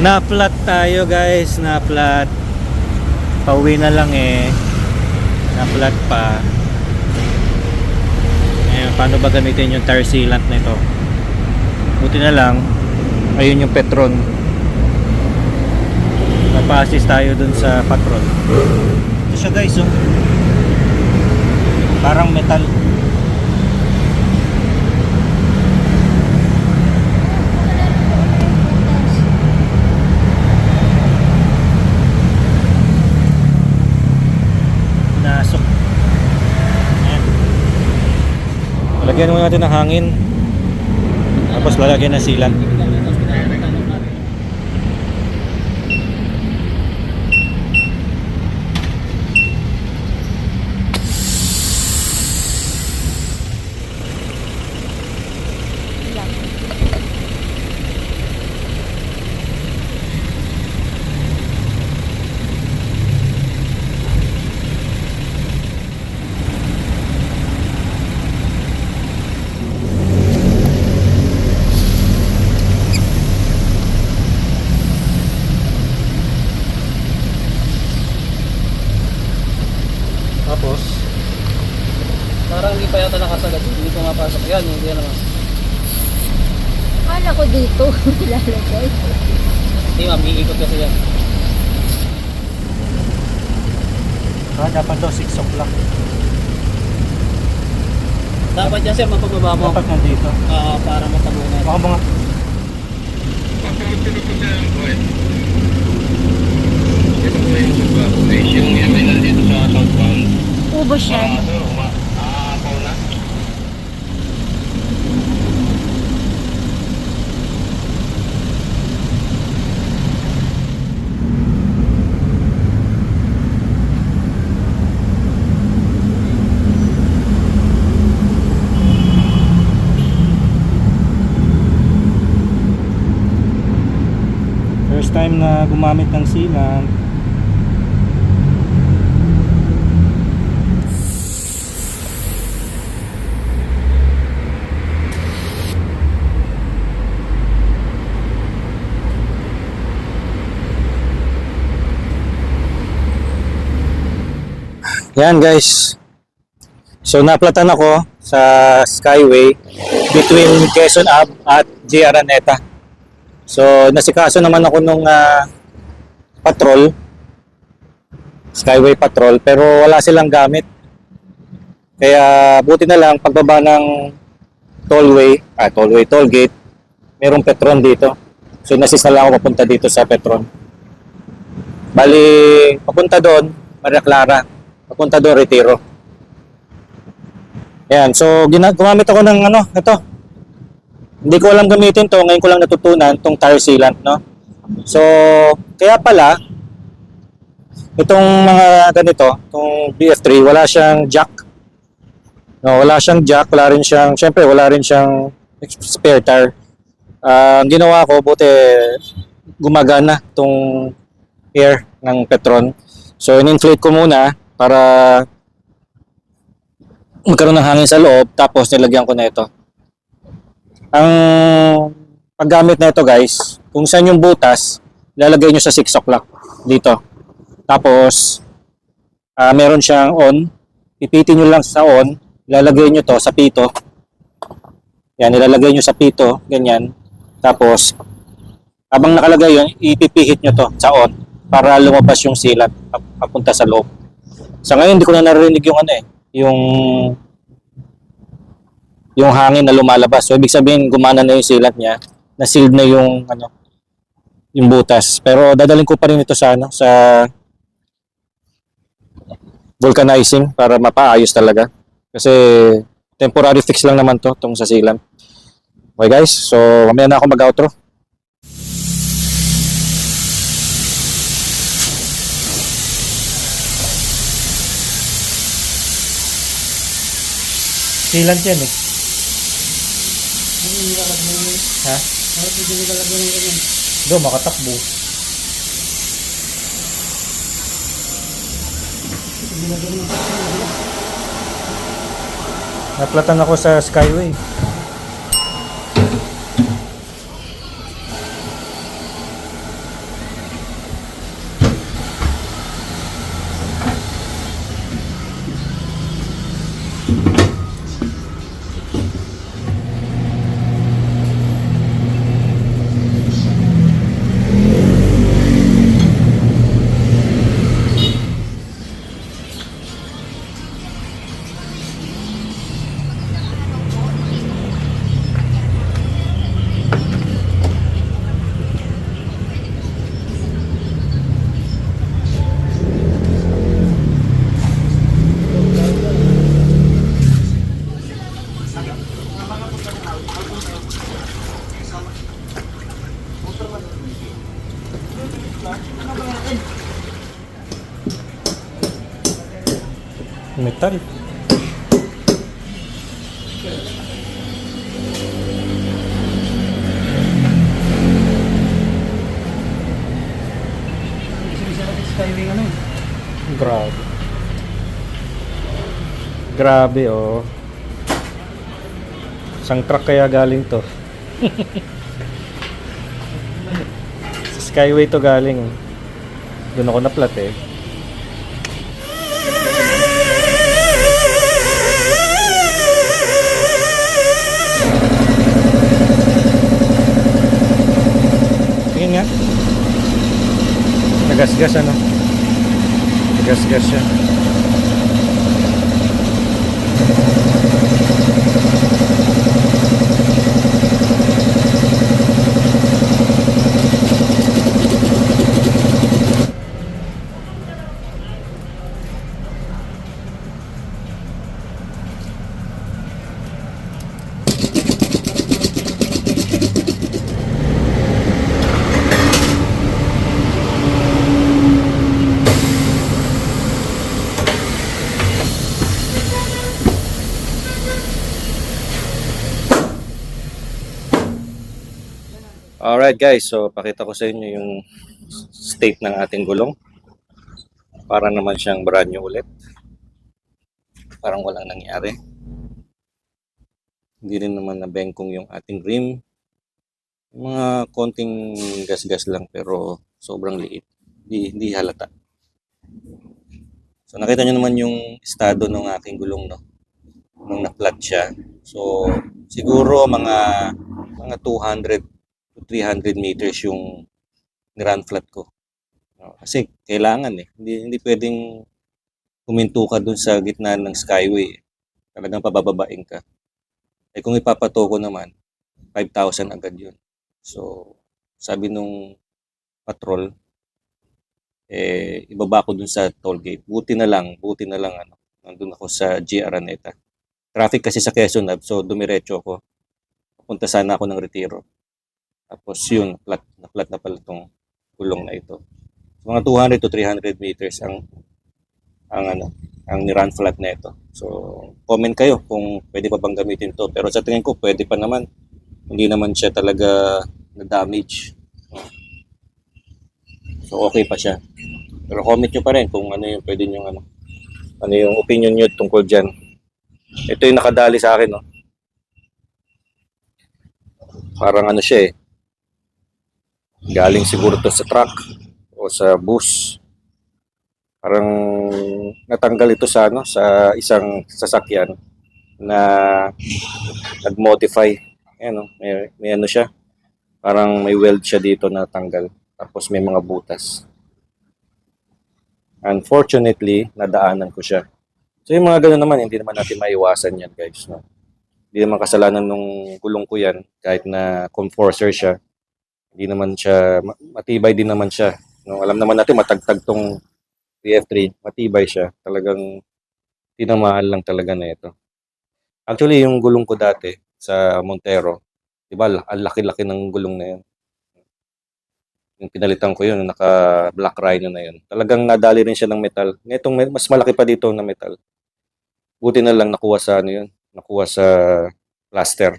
Na-flat tayo guys, na-flat. Pauwi na lang eh. Na-flat pa. Ngayon, paano ba gamitin yung tire sealant na ito? Buti na lang, ayun yung Petron. Mapa-assist tayo dun sa patron. Ito siya guys, oh. Parang metal. Nasok. Ayan. Lagyan mo natin ng hangin. Tapos lalagyan ng sealant. Tapos Parang hindi pa yata nakasagad. Hindi ko mapasok. Yan, hindi yan naman. Akala ko dito lalagay. Hindi ma'am, iikot kasi yan. dapat daw 6 o'clock. Dapat yan sir, mapababa mo. Dapat nandito. Para matabunan. Baka mga Ubos yan. first time na gumamit ng sealant. Yan guys. So naplatan ako sa Skyway between Quezon Ave at G. Araneta. So nasikaso naman ako nung patrol, Skyway patrol, pero wala silang gamit. Kaya buti na lang pagbaba ng toll gate, merong Petron dito. So nasisa lang ako papunta dito sa Petron. Bali, papunta doon, Maria Clara. Papunta doon, Retiro. Ayan, so gumamit ako ng ito. Hindi ko alam gamitin to, ngayon ko lang natutunan tong tire sealant, no? So, kaya pala itong mga ganito, itong BF3, wala siyang jack. No, wala siyang jack, syempre wala rin siyang spare tire. Ang ginawa ko, buti gumagana tong air ng Petron. So, in-inflate ko muna para magkaroon ng hangin sa loob, tapos nilagyan ko na ito. Ang paggamit na ito guys, kung saan yung butas, lalagay nyo sa 6 o'clock dito. Tapos, meron siyang on, pipitin nyo lang sa on, ilalagay nyo to sa pito. Yan, ilalagay nyo sa pito, ganyan. Tapos, habang nakalagay yun, ipipihit nyo to sa on para lumabas yung sealant papunta sa loob. Sa ngayon, hindi ko na narinig yung hangin na lumalabas. So, ibig sabihin, gumana na yung sealant niya, na-sealed na yung butas. Pero dadalhin ko pa rin ito sa vulcanizing para mapaayos talaga. Kasi temporary fix lang naman to, tong sa sealant. Okay guys, so mamaya na ako mag-outro. Sealant yan eh. Ha? Do, makatakbo. Naplatan ako sa Skyway. Metal. Skywing ano. Grabe. Grabe, oh. Isang truck kaya galing to. Sa Skyway to galing. Doon ako na-plat eh. Tingin nga. Nagasgas ano. Nagasgas siya. Alright guys, so pakita ko sa inyo yung state ng ating gulong. Para naman siyang brand new ulit. Parang walang nangyari. Hindi rin naman nabengkong yung ating rim. Mga konting gas-gas lang pero sobrang liit. Hindi halata. So nakita nyo naman yung estado ng aking gulong, no? Nung na-flat siya. So siguro mga 200 to 300 meters yung ni-run flat ko. Kasi kailangan eh. Hindi pwedeng huminto ka dun sa gitna ng skyway. Talagang pabababain ka. Eh kung ipapato ko naman, 5,000 agad yun. So, sabi nung patrol, eh, ibaba ko dun sa toll gate. Buti na lang ano, nandun ako sa G. Araneta. Traffic kasi sa Quezon Ave, so dumiretso ako. Punta sana ako ng Retiro. Tapos yun, flat na pala itong gulong na ito. So, mga 200 to 300 meters ang ni-run flat na ito. So, comment kayo kung pwede pa bang gamitin to. Pero sa tingin ko, pwede pa naman. Hindi naman siya talaga na-damage. So, okay pa siya. Pero comment nyo pa rin kung ano yung pwede nyo, ano yung opinion nyo tungkol dyan. Ito yung nakadali sa akin, no? Parang ano siya eh. Galing siguro to sa truck o sa bus. Parang natanggal ito sa isang sasakyan na nag-modify. Ayan, may ano siya. Parang may weld siya dito na tanggal. Tapos may mga butas. Unfortunately, nadaanan ko siya. So yung mga ganun naman, hindi naman natin maiwasan yan, guys. No? Hindi naman kasalanan nung gulong ko yan kahit na conforcer siya. Hindi naman siya, matibay din naman siya. No, alam naman natin, matagtag tong PF3, matibay siya. Talagang tinamahal lang talaga na ito. Actually, yung gulong ko dati sa Montero, di ba, ang laki-laki ng gulong na yun. Yung pinalitan ko yun, naka-black rhino na yun. Talagang nadali rin siya ng metal. Itong mas malaki pa dito na metal. Buti na lang nakuha sa nakuha sa plaster.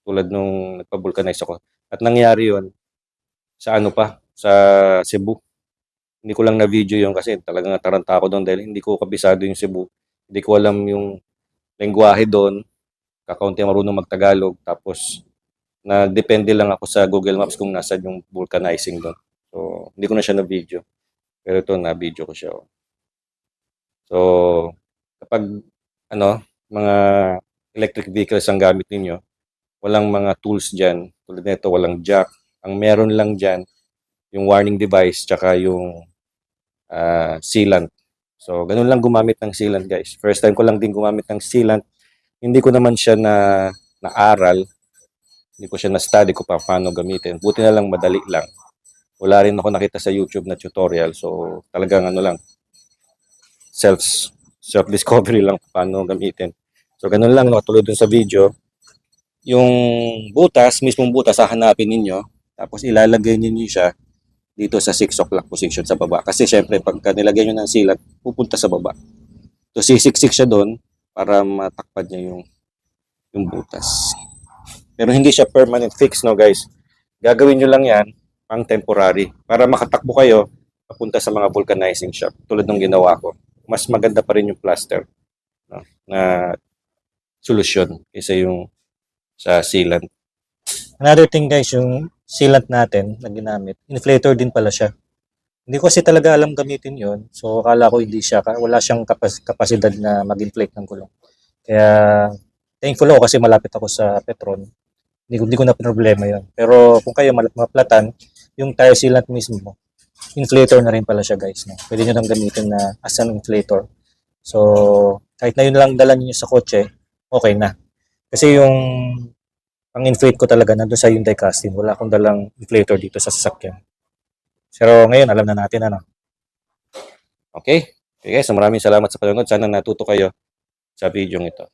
Tulad nung nagpa-vulcanize ako. At nangyari yun sa sa Cebu. Hindi ko lang na-video yun kasi talagang nataranta ako doon dahil hindi ko kabisado yung Cebu. Hindi ko alam yung lengguwahe doon. Kakaunti marunong magtagalog. Tapos, nagdepende lang ako sa Google Maps kung nasa yung vulcanizing doon. So, hindi ko na siya na-video. Pero ito, na-video ko siya. So, kapag, mga electric vehicles ang gamit ninyo, walang mga tools dyan. Tulad nito, walang jack. Ang meron lang dyan, yung warning device, tsaka yung sealant. So, ganun lang gumamit ng sealant, guys. First time ko lang din gumamit ng sealant. Hindi ko naman siya na-aral. Hindi ko siya na-study kung paano gamitin. Buti na lang, madali lang. Wala rin ako nakita sa YouTube na tutorial. So, talagang self-discovery lang paano gamitin. So, ganun lang, tuloy dun sa video. Yung butas, mismong butas, hahanapin ninyo. Tapos ilalagay ninyo siya dito sa 6 o'clock position sa baba. Kasi syempre, pagka nilagyan nyo ng sealant, pupunta sa baba. So, sisiksik siya doon para matakpan niya yung butas. Pero hindi siya permanent fix, no guys? Gagawin nyo lang yan pang temporary. Para makatakbo kayo, papunta sa mga vulcanizing shop. Tulad ng ginawa ko. Mas maganda pa rin yung plaster, no, na solusyon kaysa yung sa sealant. Another thing guys, yung sealant natin na ginamit, inflator din pala siya. Hindi ko kasi talaga alam gamitin yon. So akala ko hindi siya, wala siyang kapasidad na mag-inflate ng gulong. Kaya thankful ako kasi malapit ako sa Petron. Hindi ko na problema yon. Pero kung kayo maplatan, yung tire sealant mismo, inflator na rin pala siya guys. No? Pwede nyo nang gamitin na as an inflator. So kahit na yun lang dala niyo sa kotse, okay na. Kasi yung pang-inflate ko talaga nandun sa Hyundai Casting. Wala akong dalang inflator dito sa sasakyan. Pero ngayon, alam na natin ano. Okay? Okay guys, so maraming salamat sa panonood. Sana natuto kayo sa video ito.